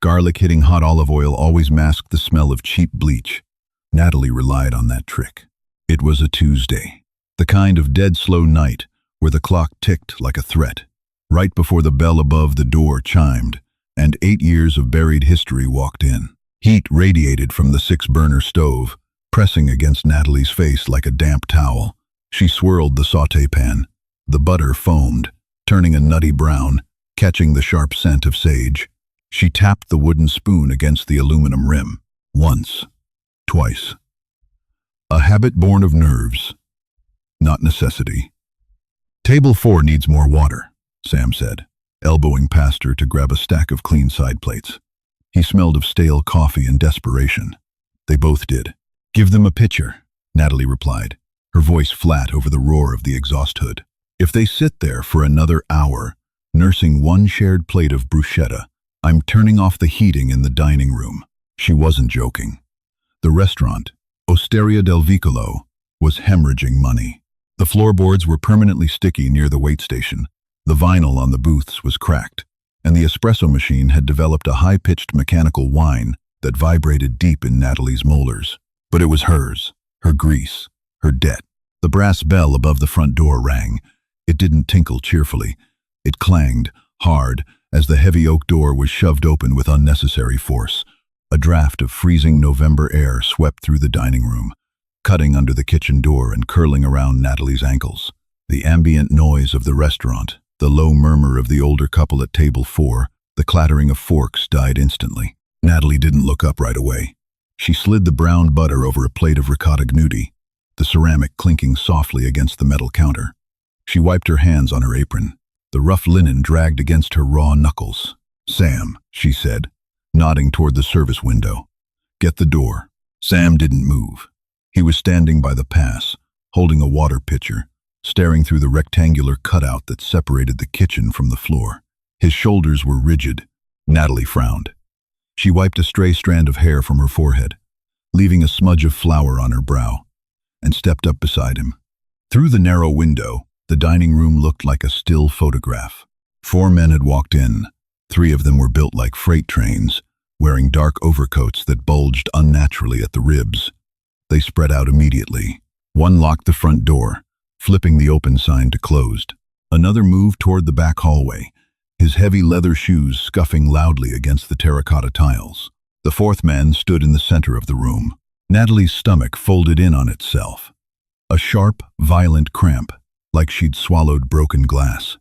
Garlic hitting hot olive oil always masked the smell of cheap bleach. Natalie relied on that trick. It was a Tuesday, the kind of dead slow night where the clock ticked like a threat, right before the bell above the door chimed, and 8 years of buried history walked in. Heat radiated from the 6-burner stove, pressing against Natalie's face like a damp towel. She swirled the sauté pan. The butter foamed, turning a nutty brown, catching the sharp scent of sage. She tapped the wooden spoon against the aluminum rim. Once. Twice. A habit born of nerves, not necessity. "Table 4 needs more water," Sam said, elbowing past her to grab a stack of clean side plates. He smelled of stale coffee and desperation. They both did. "Give them a pitcher," Natalie replied, her voice flat over the roar of the exhaust hood. "If they sit there for another hour, nursing one shared plate of bruschetta, I'm turning off the heating in the dining room." She wasn't joking. The restaurant, Osteria del Vicolo, was hemorrhaging money. The floorboards were permanently sticky near the wait station. The vinyl on the booths was cracked, and the espresso machine had developed a high-pitched mechanical whine that vibrated deep in Natalie's molars. But it was hers, her grease, her debt. The brass bell above the front door rang. It didn't tinkle cheerfully. It clanged, hard, as the heavy oak door was shoved open with unnecessary force. A draft of freezing November air swept through the dining room, cutting under the kitchen door and curling around Natalie's ankles. The ambient noise of the restaurant, the low murmur of the older couple at table 4, the clattering of forks died instantly. Natalie didn't look up right away. She slid the browned butter over a plate of ricotta gnudi, the ceramic clinking softly against the metal counter. She wiped her hands on her apron. The rough linen dragged against her raw knuckles. "Sam," she said, nodding toward the service window. "Get the door." Sam didn't move. He was standing by the pass, holding a water pitcher, staring through the rectangular cutout that separated the kitchen from the floor. His shoulders were rigid. Natalie frowned. She wiped a stray strand of hair from her forehead, leaving a smudge of flour on her brow, and stepped up beside him. Through the narrow window, the dining room looked like a still photograph. 4 men had walked in. 3 of them were built like freight trains, wearing dark overcoats that bulged unnaturally at the ribs. They spread out immediately. One locked the front door, flipping the open sign to closed. Another moved toward the back hallway, his heavy leather shoes scuffing loudly against the terracotta tiles. The 4th man stood in the center of the room. Natalie's stomach folded in on itself. A sharp, violent cramp, like she'd swallowed broken glass.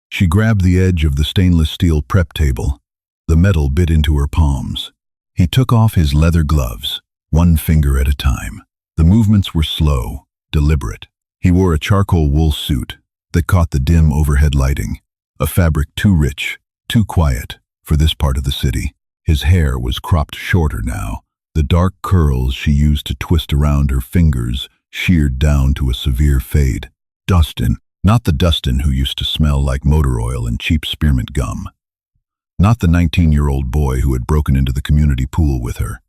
She grabbed the edge of the stainless steel prep table. The metal bit into her palms. He took off his leather gloves, one finger at a time. The movements were slow, deliberate. He wore a charcoal wool suit that caught the dim overhead lighting, a fabric too rich, too quiet for this part of the city. His hair was cropped shorter now, the dark curls she used to twist around her fingers sheared down to a severe fade. Dustin, not the Dustin who used to smell like motor oil and cheap spearmint gum. Not the 19-year-old boy who had broken into the community pool with her,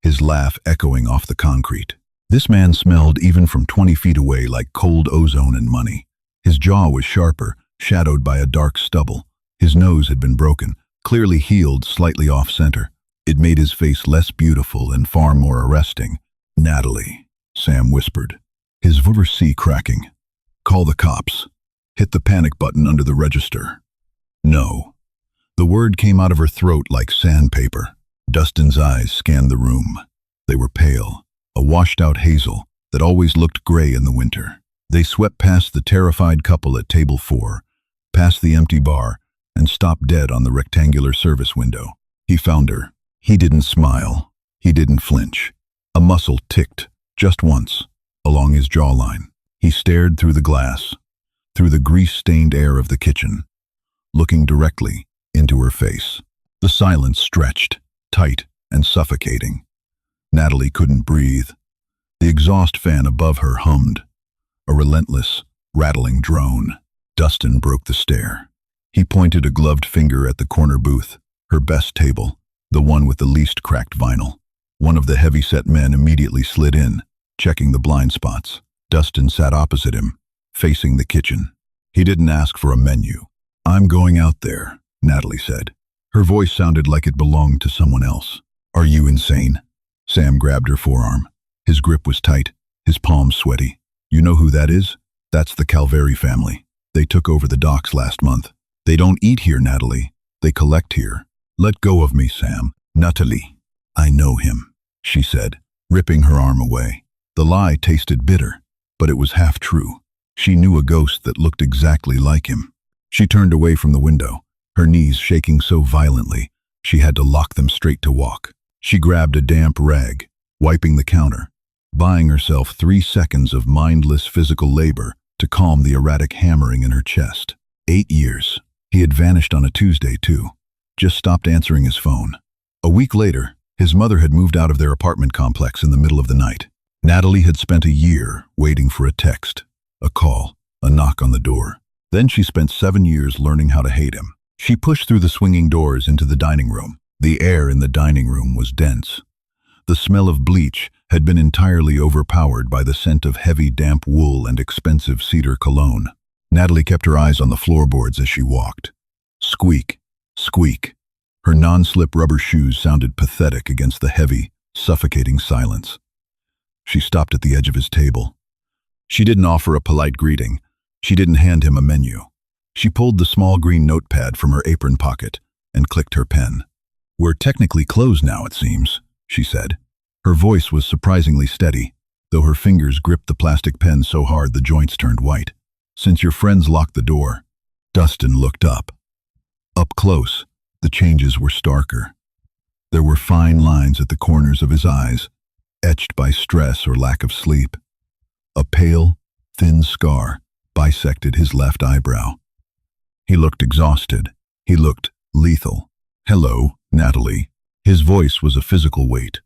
his laugh echoing off the concrete. This man smelled even from 20 feet away like cold ozone and money. His jaw was sharper, shadowed by a dark stubble. His nose had been broken, clearly healed slightly off-center. It made his face less beautiful and far more arresting. "Natalie," Sam whispered, his voice cracking. "Call the cops. Hit the panic button under the register." "No." The word came out of her throat like sandpaper. Dustin's eyes scanned the room. They were pale, a washed-out hazel that always looked gray in the winter. They swept past the terrified couple at table 4, past the empty bar, and stopped dead on the rectangular service window. He found her. He didn't smile. He didn't flinch. A muscle ticked, just once, along his jawline. He stared through the glass, through the grease-stained air of the kitchen, looking directly into her face. The silence stretched, tight and suffocating. Natalie couldn't breathe. The exhaust fan above her hummed, a relentless, rattling drone. Dustin broke the stare. He pointed a gloved finger at the corner booth, her best table, the one with the least cracked vinyl. One of the heavy-set men immediately slid in, checking the blind spots. Dustin sat opposite him, facing the kitchen. He didn't ask for a menu. "I'm going out there," Natalie said. Her voice sounded like it belonged to someone else. "Are you insane?" Sam grabbed her forearm. His grip was tight, his palms sweaty. "You know who that is? That's the Calveri family. They took over the docks last month. They don't eat here, Natalie. They collect here. Let go of me, Sam." "Natalie, I know him," she said, ripping her arm away. The lie tasted bitter, but it was half true. She knew a ghost that looked exactly like him. She turned away from the window, her knees shaking so violently she had to lock them straight to walk. She grabbed a damp rag, wiping the counter, buying herself 3 seconds of mindless physical labor to calm the erratic hammering in her chest. 8 years. He had vanished on a Tuesday, too. Just stopped answering his phone. A week later, his mother had moved out of their apartment complex in the middle of the night. Natalie had spent a year waiting for a text, a call, a knock on the door. Then she spent 7 years learning how to hate him. She pushed through the swinging doors into the dining room. The air in the dining room was dense. The smell of bleach had been entirely overpowered by the scent of heavy damp wool and expensive cedar cologne. Natalie kept her eyes on the floorboards as she walked. Squeak, squeak. Her non-slip rubber shoes sounded pathetic against the heavy, suffocating silence. She stopped at the edge of his table. She didn't offer a polite greeting. She didn't hand him a menu. She pulled the small green notepad from her apron pocket and clicked her pen. "We're technically closed now, it seems," she said. Her voice was surprisingly steady, though her fingers gripped the plastic pen so hard the joints turned white. "Since your friends locked the door." Dustin looked up. Up close, the changes were starker. There were fine lines at the corners of his eyes, etched by stress or lack of sleep. A pale, thin scar bisected his left eyebrow. He looked exhausted. He looked lethal. "Hello, Natalie." His voice was a physical weight.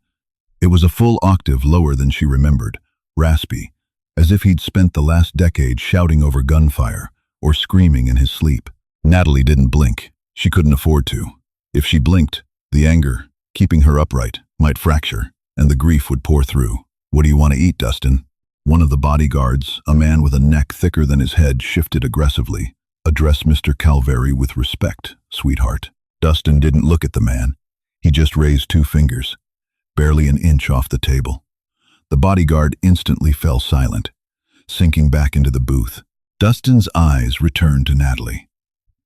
It was a full octave lower than she remembered, raspy, as if he'd spent the last decade shouting over gunfire or screaming in his sleep. Natalie didn't blink. She couldn't afford to. If she blinked, the anger, keeping her upright, might fracture, and the grief would pour through. "What do you want to eat, Dustin?" One of the bodyguards, a man with a neck thicker than his head, shifted aggressively. "Address Mr. Calveri with respect, sweetheart." Dustin didn't look at the man. He just raised 2 fingers, barely an inch off the table. The bodyguard instantly fell silent, sinking back into the booth. Dustin's eyes returned to Natalie.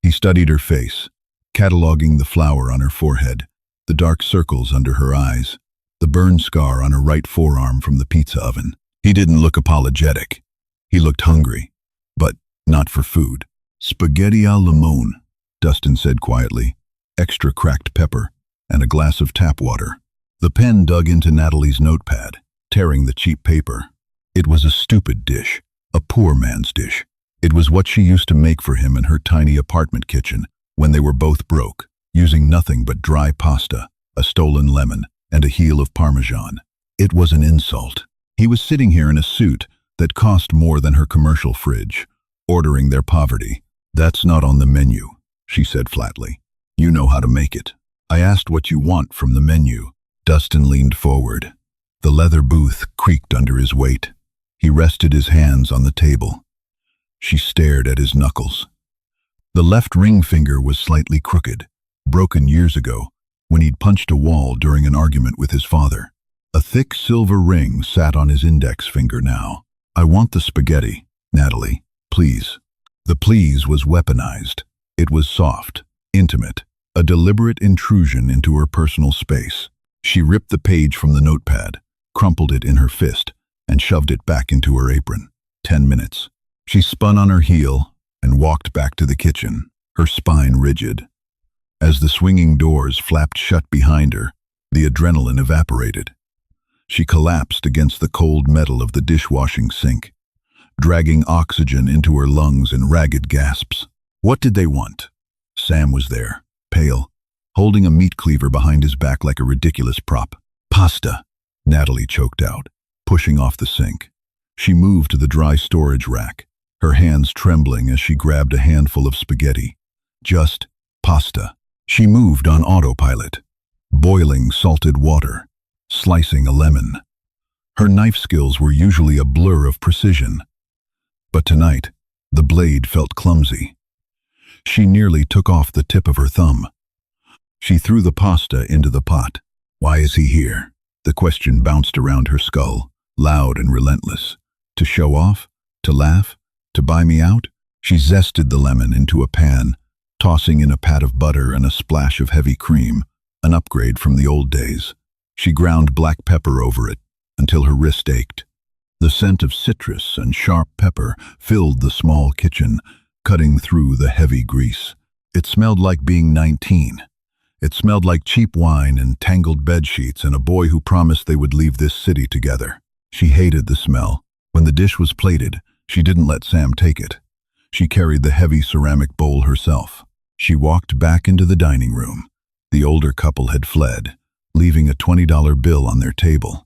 He studied her face, cataloging the flour on her forehead, the dark circles under her eyes, the burn scar on her right forearm from the pizza oven. He didn't look apologetic. He looked hungry, but not for food. "Spaghetti à limone," Dustin said quietly, "extra cracked pepper, and a glass of tap water." The pen dug into Natalie's notepad, tearing the cheap paper. It was a stupid dish, a poor man's dish. It was what she used to make for him in her tiny apartment kitchen when they were both broke, using nothing but dry pasta, a stolen lemon, and a heel of Parmesan. It was an insult. He was sitting here in a suit that cost more than her commercial fridge, ordering their poverty. "That's not on the menu," she said flatly. "You know how to make it." "I asked what you want from the menu." Dustin leaned forward. The leather booth creaked under his weight. He rested his hands on the table. She stared at his knuckles. The left ring finger was slightly crooked, broken years ago when he'd punched a wall during an argument with his father. A thick silver ring sat on his index finger now. "I want the spaghetti, Natalie, please." The please was weaponized. It was soft, intimate, a deliberate intrusion into her personal space. She ripped the page from the notepad, crumpled it in her fist, and shoved it back into her apron. 10 minutes. She spun on her heel and walked back to the kitchen, her spine rigid. As the swinging doors flapped shut behind her, the adrenaline evaporated. She collapsed against the cold metal of the dishwashing sink, dragging oxygen into her lungs in ragged gasps. What did they want? Sam was there, pale, holding a meat cleaver behind his back like a ridiculous prop. "Pasta," Natalie choked out, pushing off the sink. She moved to the dry storage rack, her hands trembling as she grabbed a handful of spaghetti. Just pasta. She moved on autopilot, boiling salted water, slicing a lemon. Her knife skills were usually a blur of precision, but tonight, the blade felt clumsy. She nearly took off the tip of her thumb. She threw the pasta into the pot. Why is he here? The question bounced around her skull, loud and relentless. To show off? To laugh? To buy me out? She zested the lemon into a pan, tossing in a pat of butter and a splash of heavy cream, an upgrade from the old days. She ground black pepper over it until her wrist ached. The scent of citrus and sharp pepper filled the small kitchen, cutting through the heavy grease. It smelled like being 19. It smelled like cheap wine and tangled bedsheets and a boy who promised they would leave this city together. She hated the smell. When the dish was plated, she didn't let Sam take it. She carried the heavy ceramic bowl herself. She walked back into the dining room. The older couple had fled, leaving a $20 bill on their table.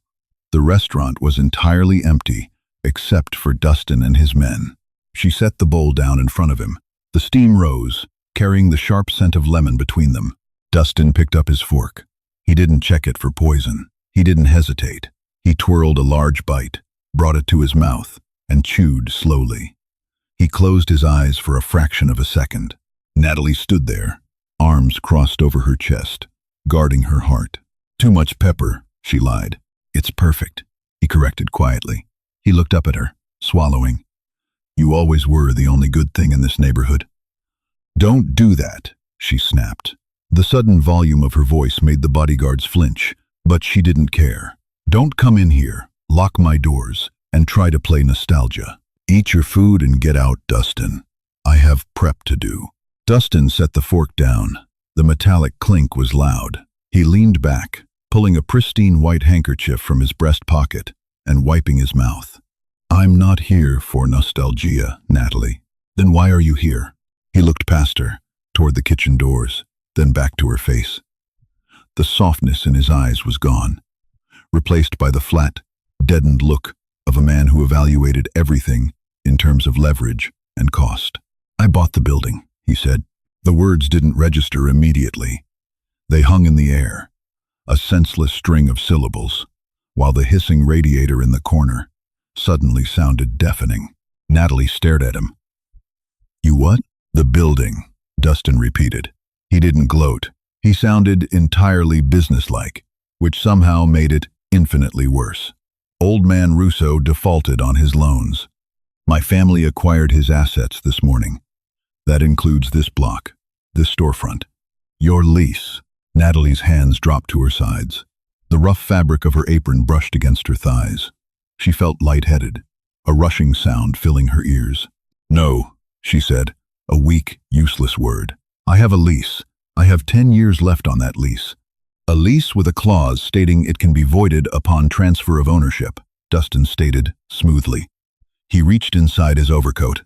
The restaurant was entirely empty, except for Dustin and his men. She set the bowl down in front of him. The steam rose, carrying the sharp scent of lemon between them. Dustin picked up his fork. He didn't check it for poison. He didn't hesitate. He twirled a large bite, brought it to his mouth, and chewed slowly. He closed his eyes for a fraction of a second. Natalie stood there, arms crossed over her chest, guarding her heart. Too much pepper, she lied. It's perfect, he corrected quietly. He looked up at her, swallowing. You always were the only good thing in this neighborhood. Don't do that, she snapped. The sudden volume of her voice made the bodyguards flinch, but she didn't care. Don't come in here, lock my doors, and try to play nostalgia. Eat your food and get out, Dustin. I have prep to do. Dustin set the fork down. The metallic clink was loud. He leaned back, pulling a pristine white handkerchief from his breast pocket and wiping his mouth. I'm not here for nostalgia, Natalie. Then why are you here? He looked past her, toward the kitchen doors, then back to her face. The softness in his eyes was gone, replaced by the flat, deadened look of a man who evaluated everything in terms of leverage and cost. I bought the building, he said. The words didn't register immediately. They hung in the air, a senseless string of syllables, while the hissing radiator in the corner suddenly sounded deafening. Natalie stared at him. You what? The building, Dustin repeated. He didn't gloat. He sounded entirely businesslike, which somehow made it infinitely worse. Old man Russo defaulted on his loans. My family acquired his assets this morning. That includes this block, this storefront. Your lease. Natalie's hands dropped to her sides. The rough fabric of her apron brushed against her thighs. She felt lightheaded, a rushing sound filling her ears. No, she said, a weak, useless word. I have a lease. I have 10 years left on that lease. A lease with a clause stating it can be voided upon transfer of ownership, Dustin stated smoothly. He reached inside his overcoat.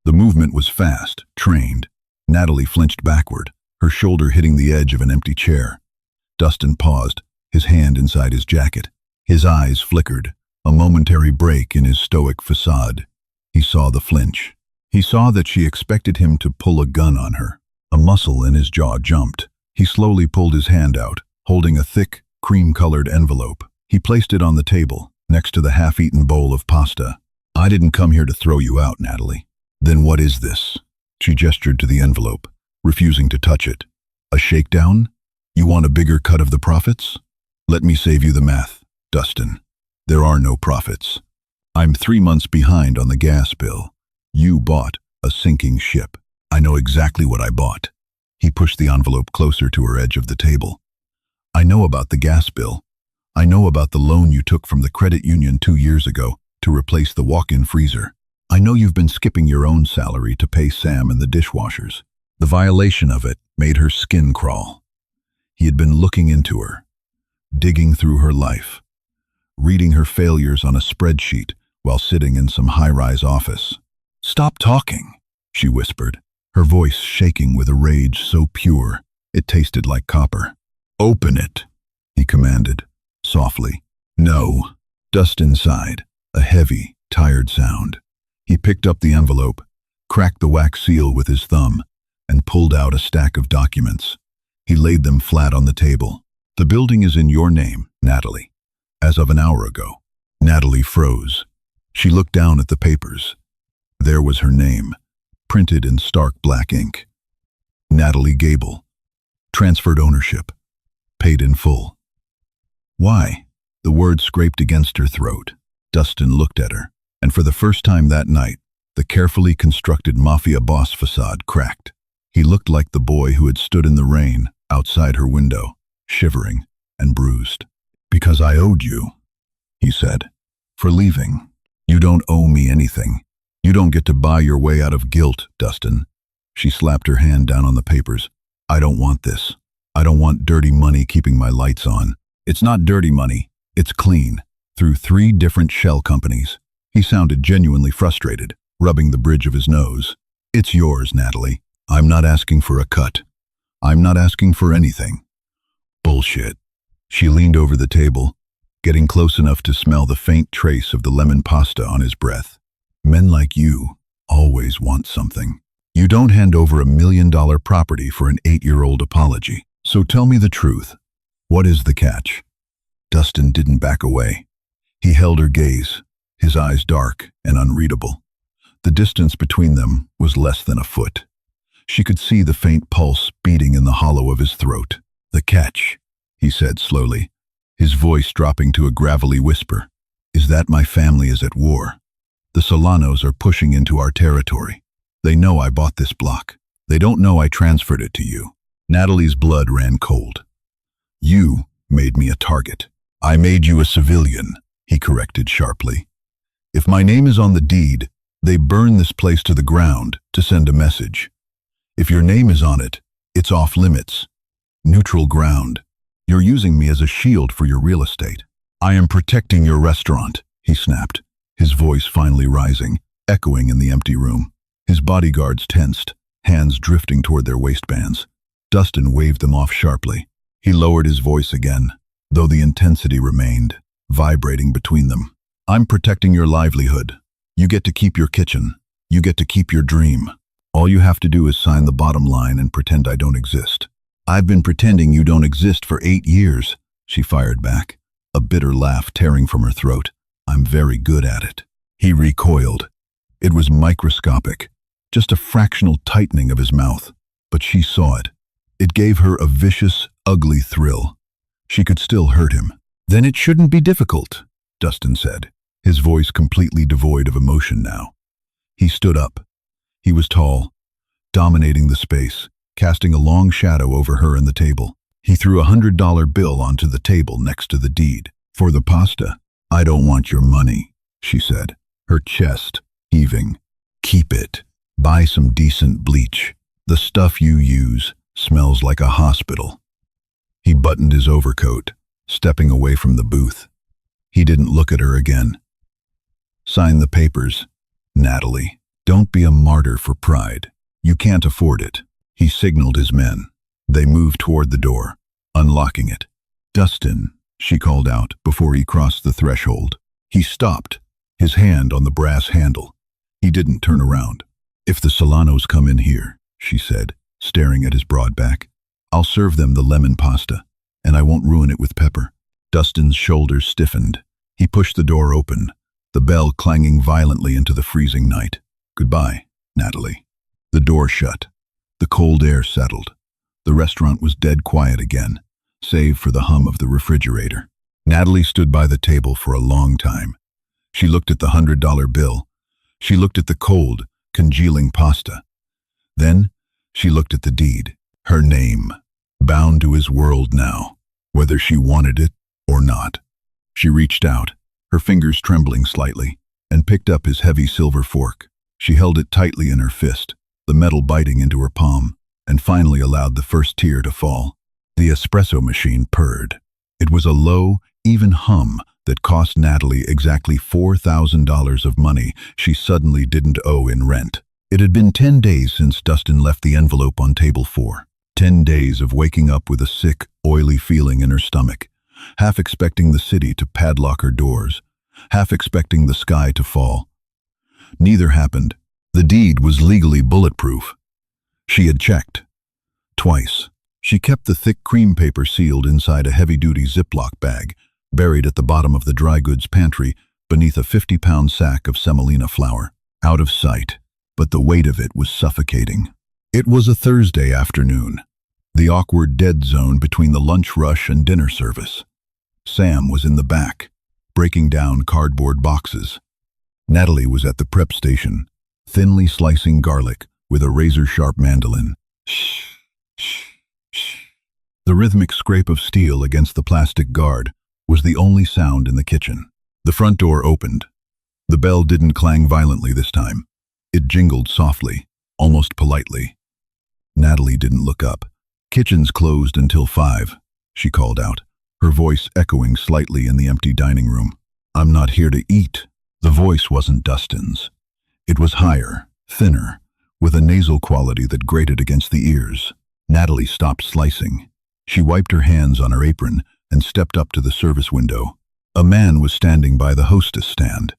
The movement was fast, trained. Natalie flinched backward, her shoulder hitting the edge of an empty chair. Dustin paused, his hand inside his jacket. His eyes flickered, a momentary break in his stoic facade. He saw the flinch. He saw that she expected him to pull a gun on her. A muscle in his jaw jumped. He slowly pulled his hand out, holding a thick, cream-colored envelope. He placed it on the table, next to the half-eaten bowl of pasta. I didn't come here to throw you out, Natalie. Then what is this? She gestured to the envelope, refusing to touch it. A shakedown? You want a bigger cut of the profits? Let me save you the math, Dustin. There are no profits. I'm 3 months behind on the gas bill. You bought a sinking ship. I know exactly what I bought. He pushed the envelope closer to her edge of the table. I know about the gas bill. I know about the loan you took from the credit union 2 years ago to replace the walk-in freezer. I know you've been skipping your own salary to pay Sam and the dishwashers. The violation of it made her skin crawl. He had been looking into her, digging through her life, reading her failures on a spreadsheet while sitting in some high-rise office. Stop talking, she whispered, her voice shaking with a rage so pure it tasted like copper. Open it, he commanded, softly. No. Dustin sighed, a heavy, tired sound. He picked up the envelope, cracked the wax seal with his thumb, and pulled out a stack of documents. He laid them flat on the table. The building is in your name, Natalie, as of an hour ago. Natalie froze. She looked down at the papers. There was her name, printed in stark black ink. Natalie Gable, Transferred ownership. Paid in full. Why? The word scraped against her throat. Dustin looked at her, and for the first time that night, the carefully constructed Mafia boss facade cracked. He looked like the boy who had stood in the rain outside her window, shivering and bruised. Because I owed you, he said, for leaving. You don't owe me anything. You don't get to buy your way out of guilt, Dustin. She slapped her hand down on the papers. I don't want this. I don't want dirty money keeping my lights on. It's not dirty money. It's clean. Through 3 different shell companies. He sounded genuinely frustrated, rubbing the bridge of his nose. It's yours, Natalie. I'm not asking for a cut. I'm not asking for anything. Bullshit. She leaned over the table, getting close enough to smell the faint trace of the lemon pasta on his breath. Men like you always want something. You don't hand over $1 million property for an 8-year-old apology. So tell me the truth. What is the catch? Dustin didn't back away. He held her gaze, his eyes dark and unreadable. The distance between them was less than a foot. She could see the faint pulse beating in the hollow of his throat. The catch, he said slowly, his voice dropping to a gravelly whisper, is that my family is at war. The Solanos are pushing into our territory. They know I bought this block. They don't know I transferred it to you. Natalie's blood ran cold. You made me a target. I made you a civilian, he corrected sharply. If my name is on the deed, they burn this place to the ground to send a message. If your name is on it, it's off limits. Neutral ground. You're using me as a shield for your real estate. I am protecting your restaurant, he snapped, his voice finally rising, echoing in the empty room. His bodyguards tensed, hands drifting toward their waistbands. Dustin waved them off sharply. He lowered his voice again, though the intensity remained, vibrating between them. I'm protecting your livelihood. You get to keep your kitchen. You get to keep your dream. All you have to do is sign the bottom line and pretend I don't exist. I've been pretending you don't exist for 8 years, she fired back, a bitter laugh tearing from her throat. I'm very good at it. He recoiled. It was microscopic, just a fractional tightening of his mouth, but she saw it. It gave her a vicious, ugly thrill. She could still hurt him. Then it shouldn't be difficult, Dustin said, his voice completely devoid of emotion now. He stood up. He was tall, dominating the space, casting a long shadow over her and the table. He threw a $100 bill onto the table next to the deed. For the pasta. I don't want your money, she said, her chest heaving. Keep it. Buy some decent bleach. The stuff you use smells like a hospital. He buttoned his overcoat, stepping away from the booth. He didn't look at her again. Sign the papers, Natalie. Don't be a martyr for pride. You can't afford it. He signaled his men. They moved toward the door, unlocking it. Dustin, she called out before he crossed the threshold. He stopped, his hand on the brass handle. He didn't turn around. If the Solanos come in here, she said, staring at his broad back, I'll serve them the lemon pasta, and I won't ruin it with pepper. Dustin's shoulders stiffened. He pushed the door open, the bell clanging violently into the freezing night. Goodbye, Natalie. The door shut. The cold air settled. The restaurant was dead quiet again, save for the hum of the refrigerator. Natalie stood by the table for a long time. She looked at the $100 bill. She looked at the cold, congealing pasta. Then she looked at the deed. Her name, bound to his world now, whether she wanted it or not. She reached out, her fingers trembling slightly, and picked up his heavy silver fork. She held it tightly in her fist, the metal biting into her palm, and finally allowed the first tear to fall. The espresso machine purred. It was a low, even hum that cost Natalie exactly $4,000 of money she suddenly didn't owe in rent. It had been 10 days since Dustin left the envelope on table 4. 10 days of waking up with a sick, oily feeling in her stomach, half expecting the city to padlock her doors, half expecting the sky to fall. Neither happened. The deed was legally bulletproof. She had checked. Twice. She kept the thick cream paper sealed inside a heavy-duty Ziploc bag, buried at the bottom of the dry goods pantry beneath a 50-pound sack of semolina flour. Out of sight, but the weight of it was suffocating. It was a Thursday afternoon. the awkward dead zone between the lunch rush and dinner service. Sam was in the back, breaking down cardboard boxes. Natalie was at the prep station, thinly slicing garlic with a razor-sharp mandolin. Shh, shh, shh. The rhythmic scrape of steel against the plastic guard was the only sound in the kitchen. The front door opened. The bell didn't clang violently this time. It jingled softly, almost politely. Natalie didn't look up. "Kitchen's closed until 5, she called out, her voice echoing slightly in the empty dining room. "I'm not here to eat." The voice wasn't Dustin's. It was higher, thinner, with a nasal quality that grated against the ears. Natalie stopped slicing. She wiped her hands on her apron and stepped up to the service window. A man was standing by the hostess stand.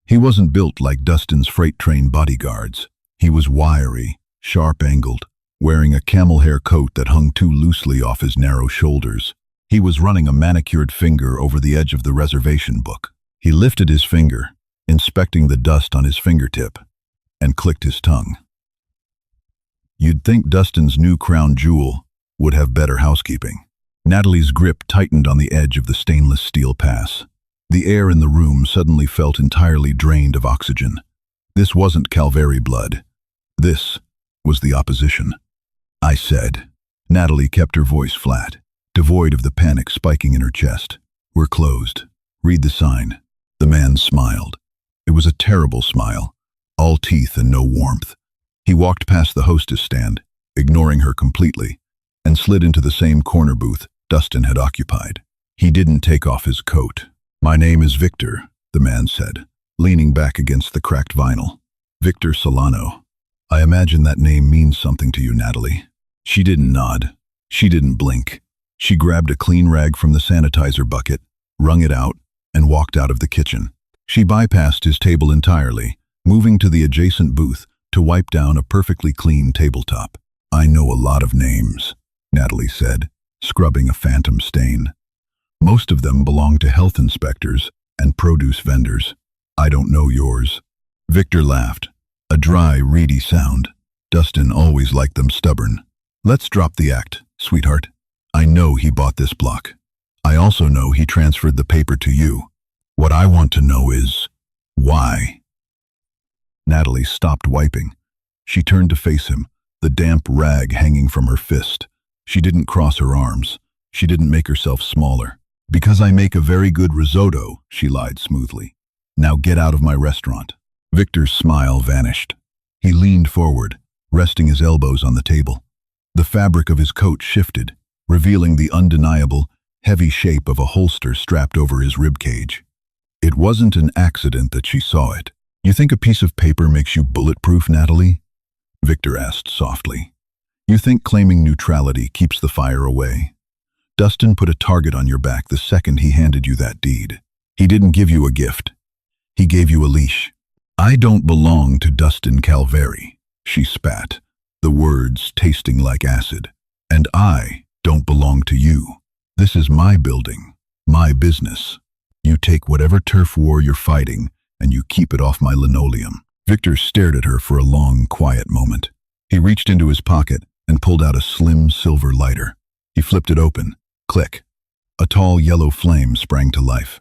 He wasn't built like Dustin's freight train bodyguards. He was wiry, sharp-angled, wearing a camel hair coat that hung too loosely off his narrow shoulders. He was running a manicured finger over the edge of the reservation book. He lifted his finger, inspecting the dust on his fingertip, and clicked his tongue. You'd think Dustin's new crown jewel would have better housekeeping. Natalie's grip tightened on the edge of the stainless steel pass. The air in the room suddenly felt entirely drained of oxygen. This wasn't Calveri blood. This was the opposition. "I said." Natalie kept her voice flat, devoid of the panic spiking in her chest. "We're closed. Read the sign." The man smiled. It was a terrible smile, all teeth and no warmth. He walked past the hostess stand, ignoring her completely, and slid into the same corner booth Dustin had occupied. He didn't take off his coat. "My name is Victor," the man said, leaning back against the cracked vinyl. "Victor Solano. I imagine that name means something to you, Natalie." She didn't nod. She didn't blink. She grabbed a clean rag from the sanitizer bucket, wrung it out, and walked out of the kitchen. She bypassed his table entirely, moving to the adjacent booth to wipe down a perfectly clean tabletop. "I know a lot of names," Natalie said, scrubbing a phantom stain. "Most of them belong to health inspectors and produce vendors. I don't know yours." Victor laughed, a dry, reedy sound. "Dustin always liked them stubborn. Let's drop the act, sweetheart. I know he bought this block. I also know he transferred the paper to you. What I want to know is, why?" Natalie stopped wiping. She turned to face him, the damp rag hanging from her fist. She didn't cross her arms. She didn't make herself smaller. "Because I make a very good risotto," she lied smoothly. "Now get out of my restaurant." Victor's smile vanished. He leaned forward, resting his elbows on the table. The fabric of his coat shifted, revealing the undeniable, heavy shape of a holster strapped over his ribcage. It wasn't an accident that she saw it. "You think a piece of paper makes you bulletproof, Natalie?" Victor asked softly. "You think claiming neutrality keeps the fire away? Dustin put a target on your back the second he handed you that deed. He didn't give you a gift. He gave you a leash." "I don't belong to Dustin Calveri," she spat, the words tasting like acid. "And I don't belong to you. This is my building, my business. You take whatever turf war you're fighting, and you keep it off my linoleum." Victor stared at her for a long, quiet moment. He reached into his pocket and pulled out a slim silver lighter. He flipped it open. Click. A tall yellow flame sprang to life.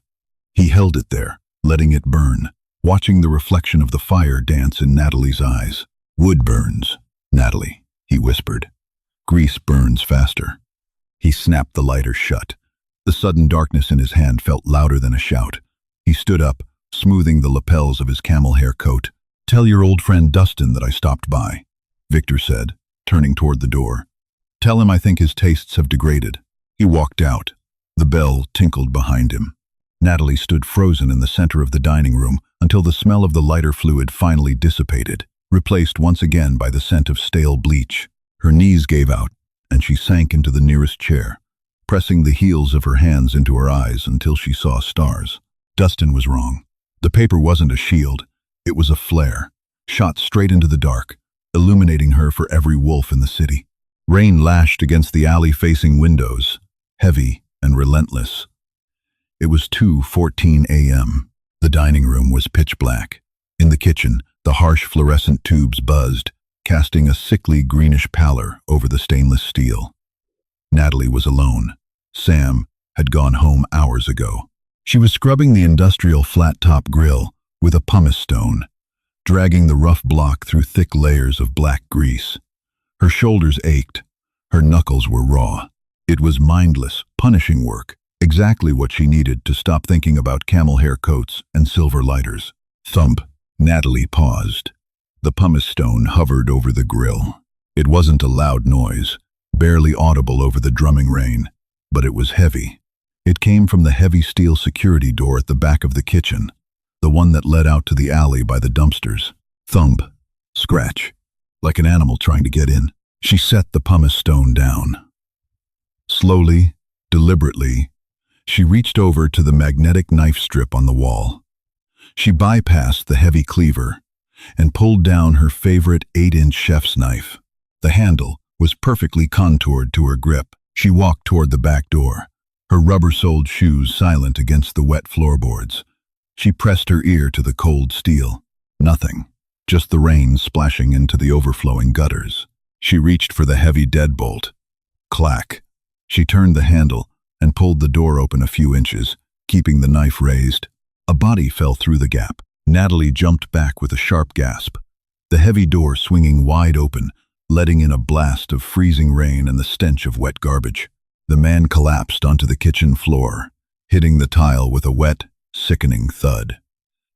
He held it there, letting it burn, watching the reflection of the fire dance in Natalie's eyes. "Wood burns, Natalie," he whispered. "Grease burns faster." He snapped the lighter shut. The sudden darkness in his hand felt louder than a shout. He stood up, smoothing the lapels of his camel hair coat. "Tell your old friend Dustin that I stopped by," Victor said, turning toward the door. "Tell him I think his tastes have degraded." He walked out. The bell tinkled behind him. Natalie stood frozen in the center of the dining room until the smell of the lighter fluid finally dissipated, replaced once again by the scent of stale bleach. Her knees gave out, and she sank into the nearest chair, pressing the heels of her hands into her eyes until she saw stars. Dustin was wrong. The paper wasn't a shield. It was a flare, shot straight into the dark, illuminating her for every wolf in the city. Rain lashed against the alley-facing windows, heavy and relentless. It was 2:14 a.m. The dining room was pitch black. In the kitchen, the harsh fluorescent tubes buzzed, casting a sickly greenish pallor over the stainless steel. Natalie was alone. Sam had gone home hours ago. She was scrubbing the industrial flat-top grill with a pumice stone, dragging the rough block through thick layers of black grease. Her shoulders ached. Her knuckles were raw. It was mindless, punishing work, exactly what she needed to stop thinking about camel hair coats and silver lighters. Thump. Natalie paused. The pumice stone hovered over the grill. It wasn't a loud noise, barely audible over the drumming rain, but it was heavy. It came from the heavy steel security door at the back of the kitchen, the one that led out to the alley by the dumpsters. Thump. Scratch. Like an animal trying to get in. She set the pumice stone down. Slowly, deliberately, she reached over to the magnetic knife strip on the wall. She bypassed the heavy cleaver and pulled down her favorite 8-inch chef's knife. The handle was perfectly contoured to her grip. She walked toward the back door, her rubber-soled shoes silent against the wet floorboards. She pressed her ear to the cold steel. Nothing, just the rain splashing into the overflowing gutters. She reached for the heavy deadbolt. Clack. She turned the handle and pulled the door open a few inches, keeping the knife raised. A body fell through the gap. Natalie jumped back with a sharp gasp. The heavy door swinging wide open, letting in a blast of freezing rain and the stench of wet garbage. The man collapsed onto the kitchen floor, hitting the tile with a wet, sickening thud.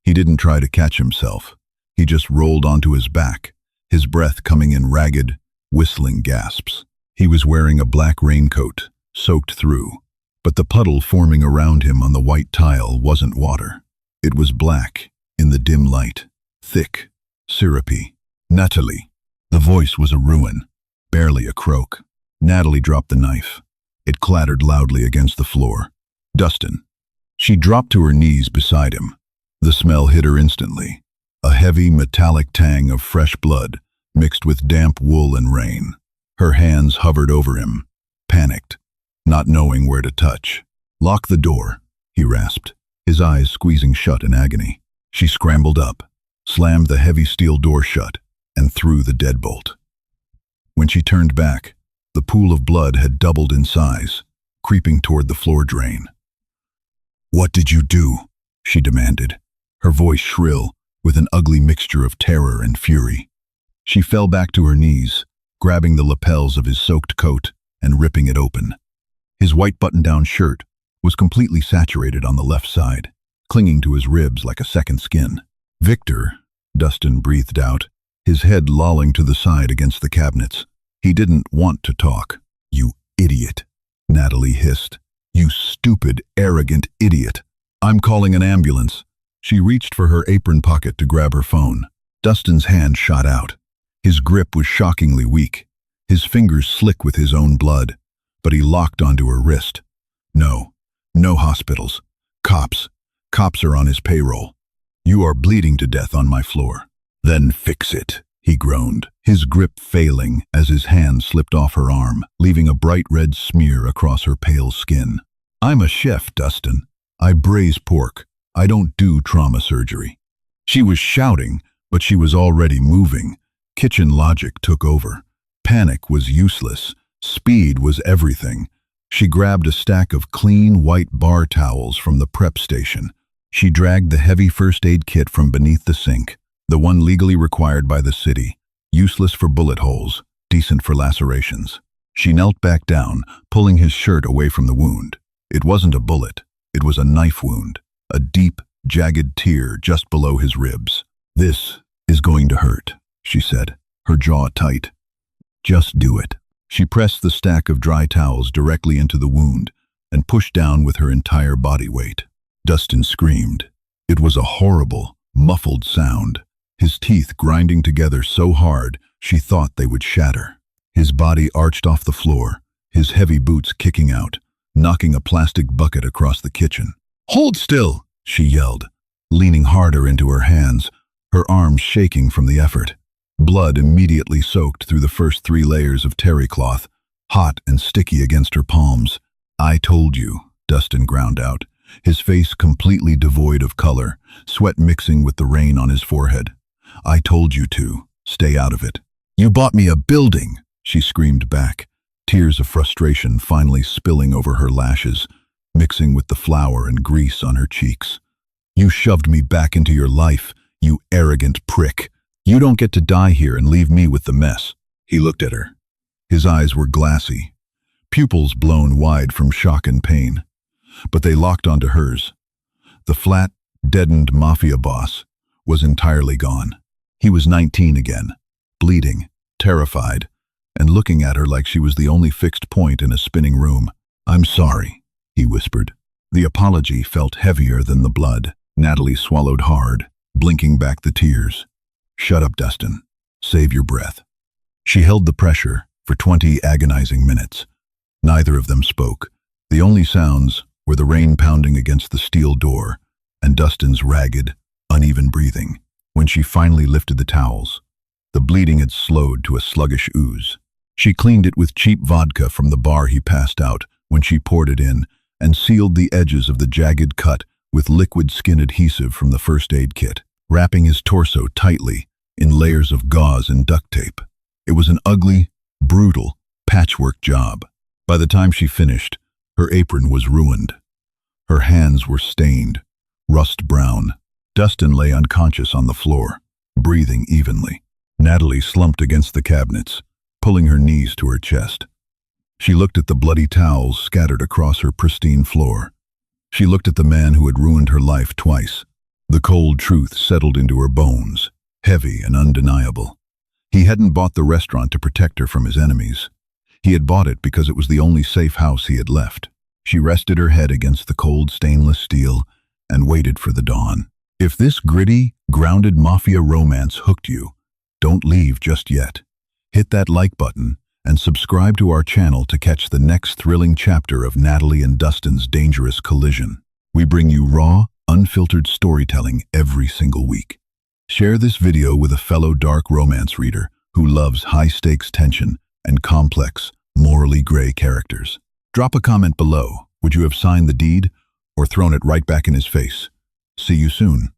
He didn't try to catch himself. He just rolled onto his back, his breath coming in ragged, whistling gasps. He was wearing a black raincoat, soaked through, but the puddle forming around him on the white tile wasn't water. It was black, in the dim light, thick, syrupy. Natalie. The voice was a ruin, barely a croak. Natalie dropped the knife. It clattered loudly against the floor. Dustin. She dropped to her knees beside him. The smell hit her instantly. A heavy, metallic tang of fresh blood, mixed with damp wool and rain. Her hands hovered over him, panicked, not knowing where to touch. Lock the door, he rasped, his eyes squeezing shut in agony. She scrambled up, slammed the heavy steel door shut, and threw the deadbolt. When she turned back, the pool of blood had doubled in size, creeping toward the floor drain. "What did you do?" she demanded, her voice shrill with an ugly mixture of terror and fury. She fell back to her knees, grabbing the lapels of his soaked coat and ripping it open. His white button-down shirt was completely saturated on the left side, clinging to his ribs like a second skin. "Victor," Dustin breathed out, his head lolling to the side against the cabinets. He didn't want to talk. "You idiot," Natalie hissed. "You stupid, arrogant idiot. I'm calling an ambulance." She reached for her apron pocket to grab her phone. Dustin's hand shot out. His grip was shockingly weak, his fingers slick with his own blood, but he locked onto her wrist. "No, no hospitals. Cops. Cops are on his payroll. You are bleeding to death on my floor." "Then fix it," he groaned, his grip failing as his hand slipped off her arm, leaving a bright red smear across her pale skin. "I'm a chef, Dustin. I braise pork. I don't do trauma surgery." She was shouting, but she was already moving. Kitchen logic took over. Panic was useless. Speed was everything. She grabbed a stack of clean white bar towels from the prep station. She dragged the heavy first aid kit from beneath the sink, the one legally required by the city, useless for bullet holes, decent for lacerations. She knelt back down, pulling his shirt away from the wound. It wasn't a bullet. It was a knife wound, a deep, jagged tear just below his ribs. "This is going to hurt," she said, her jaw tight. "Just do it." She pressed the stack of dry towels directly into the wound and pushed down with her entire body weight. Dustin screamed. It was a horrible, muffled sound, his teeth grinding together so hard she thought they would shatter. His body arched off the floor, his heavy boots kicking out, knocking a plastic bucket across the kitchen. "Hold still!" she yelled, leaning harder into her hands, her arms shaking from the effort. Blood immediately soaked through the first 3 layers of terry cloth, hot and sticky against her palms. "I told you," Dustin ground out, his face completely devoid of color, sweat mixing with the rain on his forehead. "I told you to. Stay out of it." "You bought me a building," she screamed back, tears of frustration finally spilling over her lashes, mixing with the flour and grease on her cheeks. "You shoved me back into your life, you arrogant prick. You don't get to die here and leave me with the mess." He looked at her. His eyes were glassy, pupils blown wide from shock and pain, but they locked onto hers. The flat, deadened Mafia boss was entirely gone. He was 19 again, bleeding, terrified, and looking at her like she was the only fixed point in a spinning room. "I'm sorry," he whispered. The apology felt heavier than the blood. Natalie swallowed hard, blinking back the tears. "Shut up, Dustin. Save your breath." She held the pressure for 20 agonizing minutes. Neither of them spoke. The only sounds were the rain pounding against the steel door and Dustin's ragged, uneven breathing. When she finally lifted the towels, the bleeding had slowed to a sluggish ooze. She cleaned it with cheap vodka from the bar he passed out when she poured it in, and sealed the edges of the jagged cut with liquid skin adhesive from the first aid kit, wrapping his torso tightly in layers of gauze and duct tape. It was an ugly, brutal, patchwork job. By the time she finished, her apron was ruined. Her hands were stained, rust brown. Dustin lay unconscious on the floor, breathing evenly. Natalie slumped against the cabinets, pulling her knees to her chest. She looked at the bloody towels scattered across her pristine floor. She looked at the man who had ruined her life twice. The cold truth settled into her bones, heavy and undeniable. He hadn't bought the restaurant to protect her from his enemies. He had bought it because it was the only safe house he had left. She rested her head against the cold stainless steel and waited for the dawn. If this gritty, grounded Mafia romance hooked you, don't leave just yet. Hit that like button and subscribe to our channel to catch the next thrilling chapter of Natalie and Dustin's dangerous collision. We bring you raw, unfiltered storytelling every single week. Share this video with a fellow dark romance reader who loves high-stakes tension and complex, morally gray characters. Drop a comment below. Would you have signed the deed or thrown it right back in his face? See you soon.